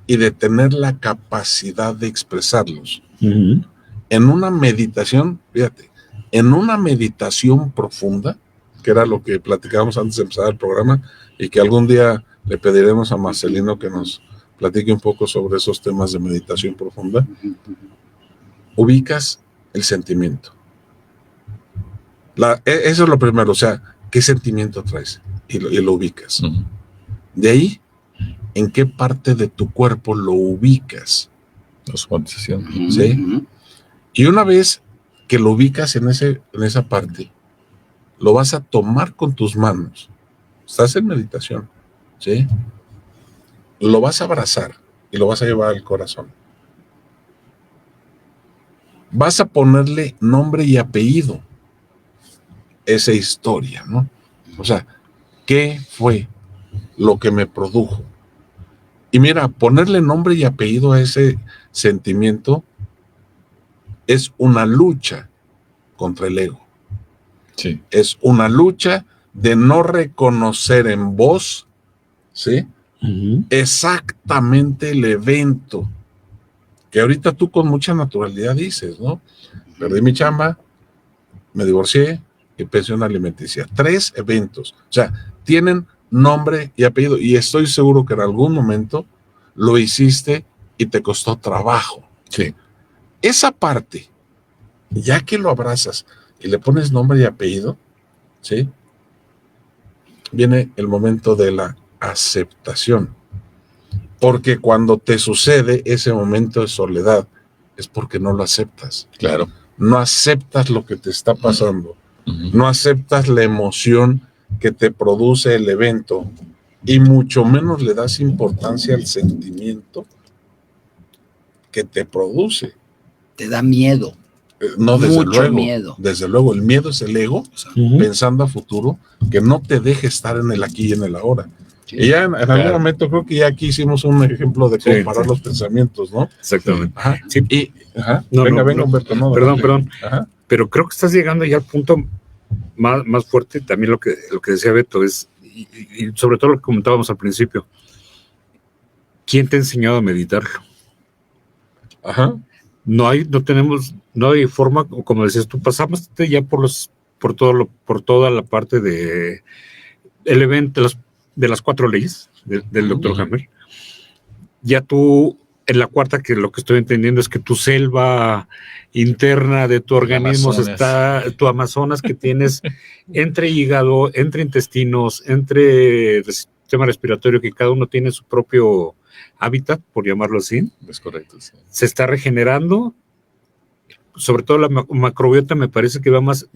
y de tener la capacidad de expresarlos. En una meditación, fíjate, en una meditación profunda, que era lo que platicábamos antes de empezar el programa, y que algún día le pediremos a Marcelino que nos platique un poco sobre esos temas de meditación profunda. Ubicas el sentimiento. Eso es lo primero, o sea, ¿qué sentimiento traes? Y lo ubicas. De ahí, ¿en qué parte de tu cuerpo lo ubicas? La somatización. Ujú, Sí. ujú. Y una vez que lo ubicas en esa parte, lo vas a tomar con tus manos. Estás en meditación, ¿sí? Lo vas a abrazar y lo vas a llevar al corazón. Vas a ponerle nombre y apellido a esa historia, ¿no? O sea, ¿qué fue lo que me produjo? Y mira, ponerle nombre y apellido a ese sentimiento es una lucha contra el ego. Sí. Es una lucha de no reconocer en vos, ¿sí? Exactamente el evento que ahorita tú con mucha naturalidad dices, ¿no? Perdí mi chamba, me divorcié y pensión alimenticia. 3 eventos. O sea, tienen nombre y apellido. Y estoy seguro que en algún momento lo hiciste y te costó trabajo. Sí. Esa parte, ya que lo abrazas y le pones nombre y apellido, ¿sí? Viene el momento de la aceptación. Porque cuando te sucede ese momento de soledad, es porque no lo aceptas. Claro. No aceptas lo que te está pasando. Ujú. No aceptas la emoción que te produce el evento. Y mucho menos le das importancia al sentimiento que te produce. Te da miedo. No, desde Mucho luego. miedo. Desde luego, el miedo es el ego pensando a futuro que no te deje estar en el aquí y en el ahora. Sí. Y ya en algún Claro. momento creo que ya aquí hicimos un ejemplo de comparar los pensamientos, ¿no? Exactamente. Ajá. Sí. Y, ajá. No, venga, no, Humberto. No, perdón, dale. perdón. Ajá. Pero creo que estás llegando ya al punto más fuerte, también lo que decía Beto, es, y sobre todo lo que comentábamos al principio, ¿quién te ha enseñado a meditarlo? Ajá. No hay forma, como decías tú, pasamos ya por toda la parte de el evento de las 4 leyes del Dr. Hammer. Ya tú, en la cuarta, que lo que estoy entendiendo es que tu selva interna de tu organismo está, tu Amazonas que tienes entre hígado, entre intestinos, entre el sistema respiratorio, que cada uno tiene su propio hábitat, por llamarlo así. Es correcto. Sí. Se está regenerando. Sobre todo la macrobiota me parece que va más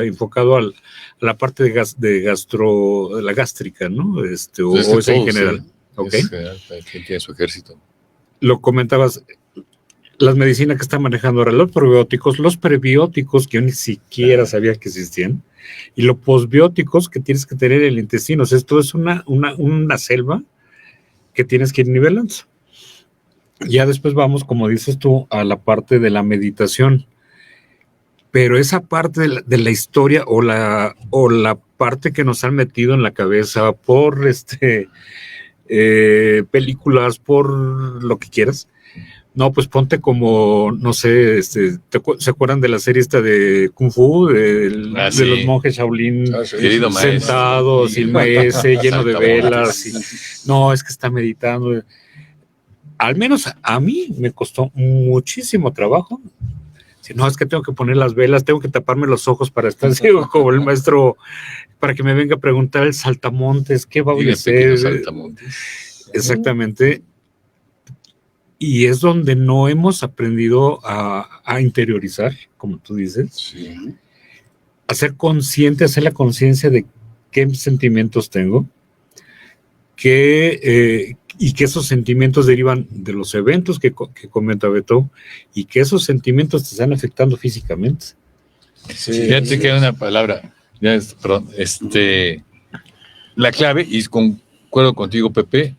enfocado a la parte de la gástrica, ¿no? O es en general. Sí. Okay. Quien tiene su ejército. Lo comentabas, las medicinas que están manejando ahora, los probióticos, los prebióticos, que yo ni siquiera sabía que existían, y los posbióticos que tienes que tener en el intestino. O sea, esto es una selva que tienes que ir nivelando. Ya después vamos, como dices tú, a la parte de la meditación. Pero esa parte de la historia o la parte que nos han metido en la cabeza por películas, por lo que quieras. No, pues ponte como, no sé, ¿se acuerdan de la serie esta de Kung Fu? De los monjes Shaolin Querido sentados maestro. Y el maestro lleno de velas. No, es que está meditando. Al menos a mí me costó muchísimo trabajo. Si no, es que tengo que poner las velas, tengo que taparme los ojos para estar ciego como el maestro, para que me venga a preguntar el saltamontes, ¿qué va a hacer? Exactamente. Y es donde no hemos aprendido a interiorizar, como tú dices, Sí. a ser consciente, a hacer la conciencia de qué sentimientos tengo, y que esos sentimientos derivan de los eventos que comenta Beto, y que esos sentimientos te están afectando físicamente. Sí. Fíjate que hay una palabra, la clave, y concuerdo contigo, Pepe,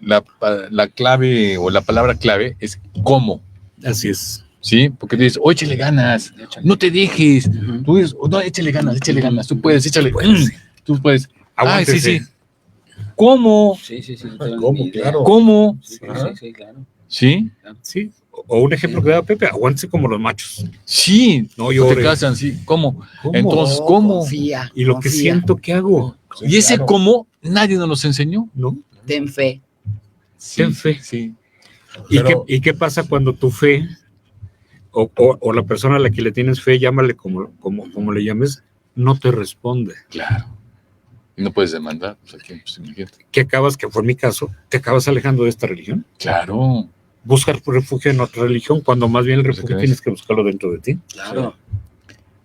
la clave o la palabra clave es cómo. Así es. ¿Sí? Porque dices, oh, échale ganas, no te dejes. Tú dices, no, échale ganas, tú puedes, échale. Tú puedes. Aguántese. Sí. ¿Cómo? Sí. ¿Cómo? Claro. ¿Cómo? Sí, claro. ¿Sí? Sí. O un ejemplo que da Pepe, aguántese como los machos. Sí. No te llore. casan, sí. ¿Cómo? ¿Cómo? Entonces, ¿cómo? Confía. Y lo que siento, ¿qué hago? Sí, Y ese claro. cómo nadie nos los enseñó. ¿No? Ten fe. Ten fe. Sí. ¿Y qué pasa cuando tu fe o la persona a la que le tienes fe, llámale como le llames, no te responde? Claro. Y no puedes demandar. Pues, aquí, pues, imagínate. Que fue mi caso, te acabas alejando de esta religión. Claro. buscar refugio en otra religión, cuando más bien el refugio crees? tienes que buscarlo dentro de ti. Claro.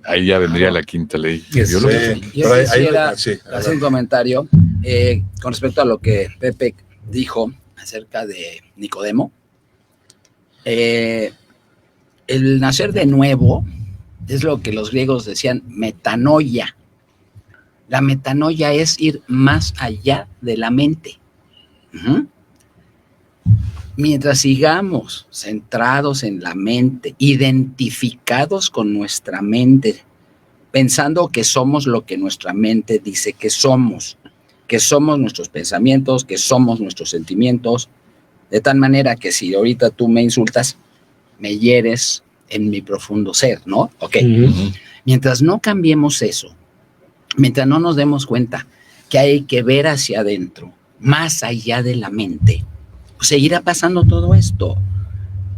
Ahí ya vendría la quinta ley. Sí. biológica. Yo pero quisiera sí, hacer un comentario con respecto a lo que Pepe dijo acerca de Nicodemo. El nacer de nuevo es lo que los griegos decían metanoia. La metanoia es ir más allá de la mente. Ujú. Mientras sigamos centrados en la mente, identificados con nuestra mente, pensando que somos lo que nuestra mente dice que somos nuestros pensamientos, que somos nuestros sentimientos, de tal manera que si ahorita tú me insultas, me hieres en mi profundo ser, ¿no? Ok. Ujú. Mientras no cambiemos eso, mientras no nos demos cuenta que hay que ver hacia adentro, más allá de la mente, pues seguirá pasando todo esto.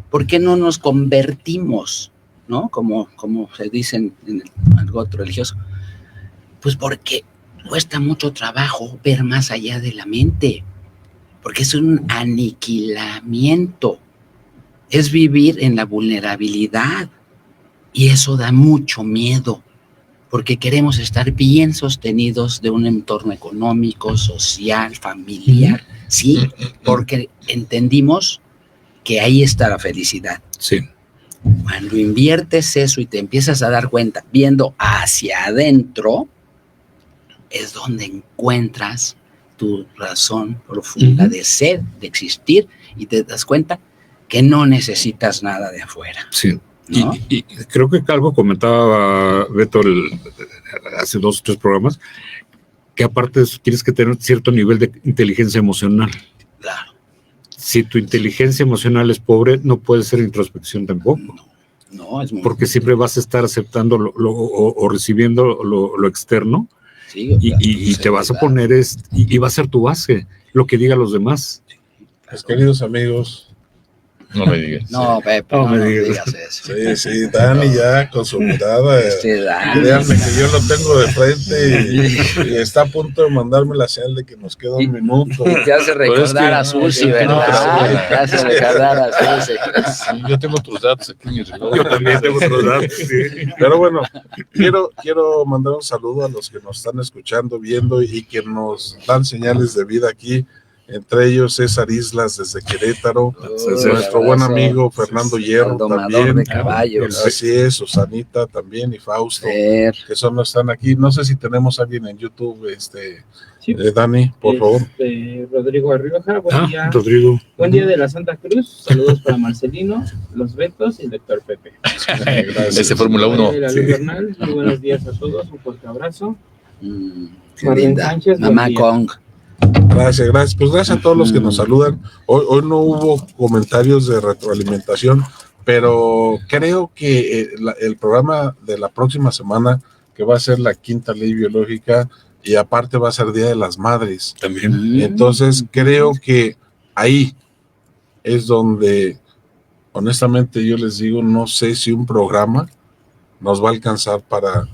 ¿Por qué no nos convertimos, ¿no? Como se dice en el argot religioso. Pues porque cuesta mucho trabajo ver más allá de la mente, porque es un aniquilamiento, es vivir en la vulnerabilidad, y eso da mucho miedo, porque queremos estar bien sostenidos de un entorno económico, social, familiar, ¿sí? Porque entendimos que ahí está la felicidad. Sí. Cuando inviertes eso y te empiezas a dar cuenta, viendo hacia adentro, es donde encuentras tu razón profunda de ser, de existir, y te das cuenta que no necesitas nada de afuera. Sí. ¿No? Y creo que algo comentaba Beto hace 2 o 3 programas, que aparte de eso, tienes que tener cierto nivel de inteligencia emocional. Claro. Si tu inteligencia emocional es pobre, no puedes hacer introspección tampoco. No, es muy Porque siempre vas a estar aceptando o recibiendo lo externo, sí, y te vas a poner y va a ser tu base, lo que digan los demás. Pues, queridos amigos. No me digas. No, Pepe, No no me nos digas. digas eso. Sí, Dani ya con su mirada. Dani. Créanme que yo lo tengo de frente y está a punto de mandarme la señal de que nos queda un minuto. Te hace recordar a Susi, ¿verdad? Te hace recordar a Susi. Sí, yo tengo tus datos aquí en mi reloj. Yo también tengo otros datos. Sí. Pero bueno, quiero mandar un saludo a los que nos están escuchando, viendo y que nos dan señales de vida aquí. Entre ellos César Islas desde Querétaro, nuestro buen amigo Fernando Hierro El domador también. de caballos. Así es, Susanita también y Fausto, Fer. que están aquí. No sé si tenemos a alguien en YouTube, Sí. Dani, por favor. Rodrigo Arrioja, buen día. Rodrigo. Buen día de la Santa Cruz. Saludos para Marcelino, los Betos y el doctor Pepe. Ese Fórmula 1. La Luz Bernal, muy buenos días a todos. Un fuerte abrazo. Qué Marlene linda. Sánchez, buen Mamá día. Kong. Gracias. Pues gracias a todos los que nos saludan. Hoy no hubo comentarios de retroalimentación, pero creo que el programa de la próxima semana, que va a ser la quinta ley biológica, y aparte va a ser Día de las Madres. También. Entonces creo que ahí es donde, honestamente yo les digo, no sé si un programa nos va a alcanzar para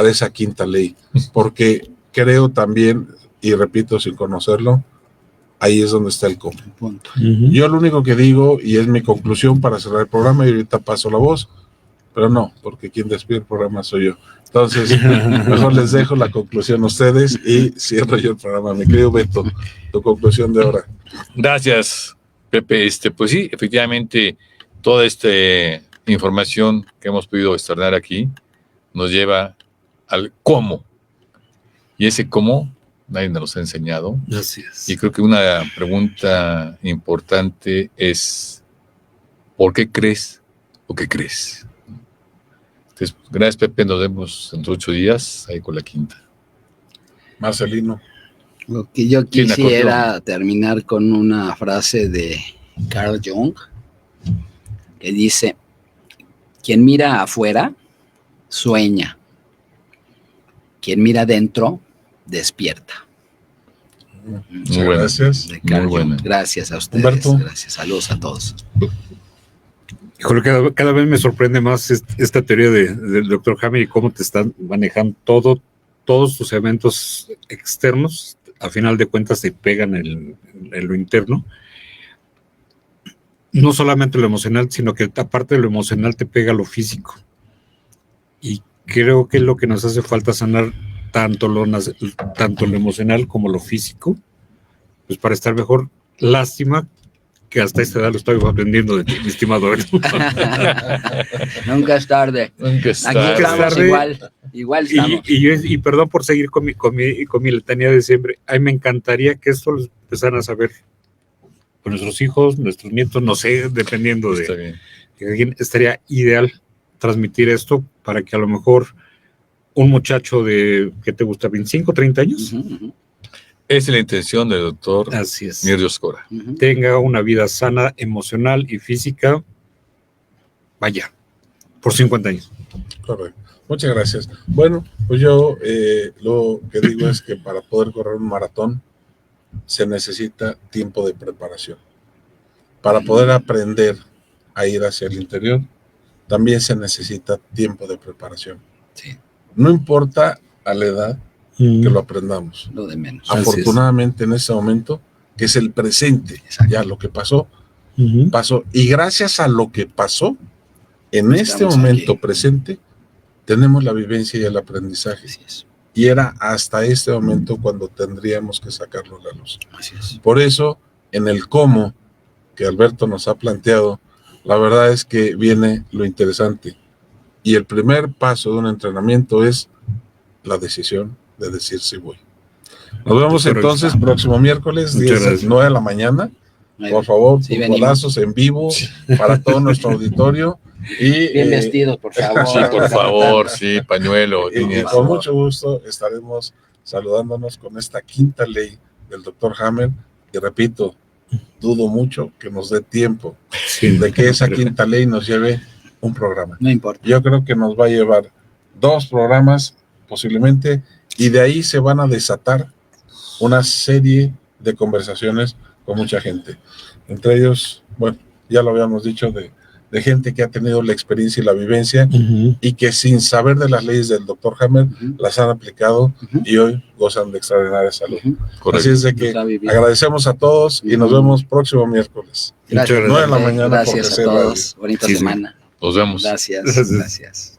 esa quinta ley, porque creo también, y repito sin conocerlo, ahí es donde está el cómo. Punto. Yo lo único que digo, y es mi conclusión para cerrar el programa, y ahorita paso la voz, pero no, porque quien despide el programa soy yo. Entonces, mejor les dejo la conclusión a ustedes y cierro yo el programa. Mi querido Beto, tu conclusión de ahora. Gracias, Pepe. Pues sí, efectivamente, toda esta información que hemos podido externar aquí nos lleva al cómo. Y ese cómo nadie nos los ha enseñado. Así es. Y creo que una pregunta importante es, ¿por qué crees lo que crees? Entonces, gracias, Pepe. Nos vemos en 8 días, ahí con la quinta. Marcelino. Lo que yo ¿Quién quisiera terminar con una frase de Carl Jung, que dice: quien mira afuera, sueña. Quien mira adentro, despierta. Muchas buena. gracias. De Carl Muy buena. Jung. Gracias a ustedes. Humberto. Gracias. Saludos a todos. Híjole, cada vez me sorprende más esta teoría del doctor Hammer y cómo te están manejando todos tus eventos externos, a final de cuentas se pegan en lo interno. no solamente lo emocional, sino que aparte de lo emocional te pega lo físico. Y creo que es lo que nos hace falta sanar tanto lo emocional como lo físico, pues para estar mejor. Lástima que hasta esta edad lo estoy aprendiendo de ti, mi estimado. Nunca es tarde. Nunca es Aquí tarde. estamos igual estamos. Y perdón por seguir con mi letanía de siempre. A mí me encantaría que esto lo empezaran a saber con nuestros hijos, nuestros nietos, no sé, dependiendo Está de bien. alguien. Estaría ideal transmitir esto para que a lo mejor un muchacho de, ¿qué te gusta? 25, 30 años. Ujú, ujú, Esa es la intención del doctor Así es. Mirrio Scora. ujú. Tenga una vida sana, emocional y física, vaya, por 50 años. Correcto. Muchas gracias. Bueno, pues yo lo que digo es que para poder correr un maratón se necesita tiempo de preparación. Para poder aprender a ir hacia el interior, también se necesita tiempo de preparación. Sí, No importa a la edad que lo aprendamos. lo de menos. Así es. Afortunadamente en ese momento, que es el presente, Exacto. ya lo que pasó, Ujú. pasó. Y gracias a lo que pasó, en este Estamos momento aquí. presente, tenemos la vivencia y el aprendizaje. Así es. Y era hasta este momento cuando tendríamos que sacarlo a la luz. Así es. Por eso, en el cómo que Alberto nos ha planteado, la verdad es que viene lo interesante. Y el primer paso de un entrenamiento es la decisión de decir sí voy. Nos vemos Doctor, entonces próximo miércoles, Muchas gracias. 9 de la mañana. Ahí Por va. favor, Sí, futbolazos en vivo para todo nuestro auditorio. Y, Bien vestidos, por favor. Sí, por favor, sí, pañuelo. y líneas. con mucho gusto estaremos saludándonos con esta quinta ley del doctor Hammer. Y repito, dudo mucho que nos dé tiempo Sí, de que esa quinta ley nos lleve un programa. No importa. Yo creo que nos va a llevar 2 programas posiblemente, y de ahí se van a desatar una serie de conversaciones con mucha gente. Entre ellos, bueno, ya lo habíamos dicho, de gente que ha tenido la experiencia y la vivencia Ujú. y que sin saber de las leyes del doctor Hammer Ujú, las han aplicado ujú, y hoy gozan de extraordinaria salud. ujú. Correcto. Así es de que Nos ha vivido. agradecemos a todos y nos Ujú. vemos próximo miércoles. Gracias, Muchas 9 de la Pepe. mañana por Gracias a GC todos. Bonita Sí, sí. semana. Nos vemos. Gracias. Gracias. Gracias.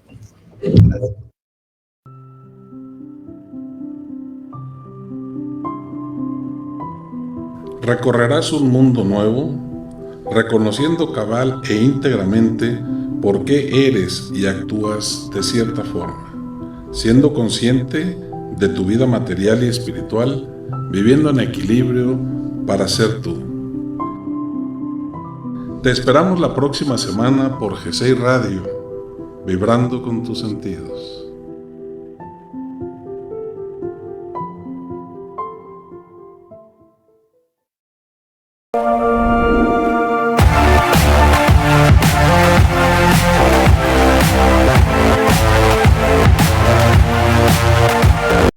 Recorrerás un mundo nuevo, reconociendo cabal e íntegramente por qué eres y actúas de cierta forma, siendo consciente de tu vida material y espiritual, viviendo en equilibrio para ser tú. Te esperamos la próxima semana por GC Radio, vibrando con tus sentidos.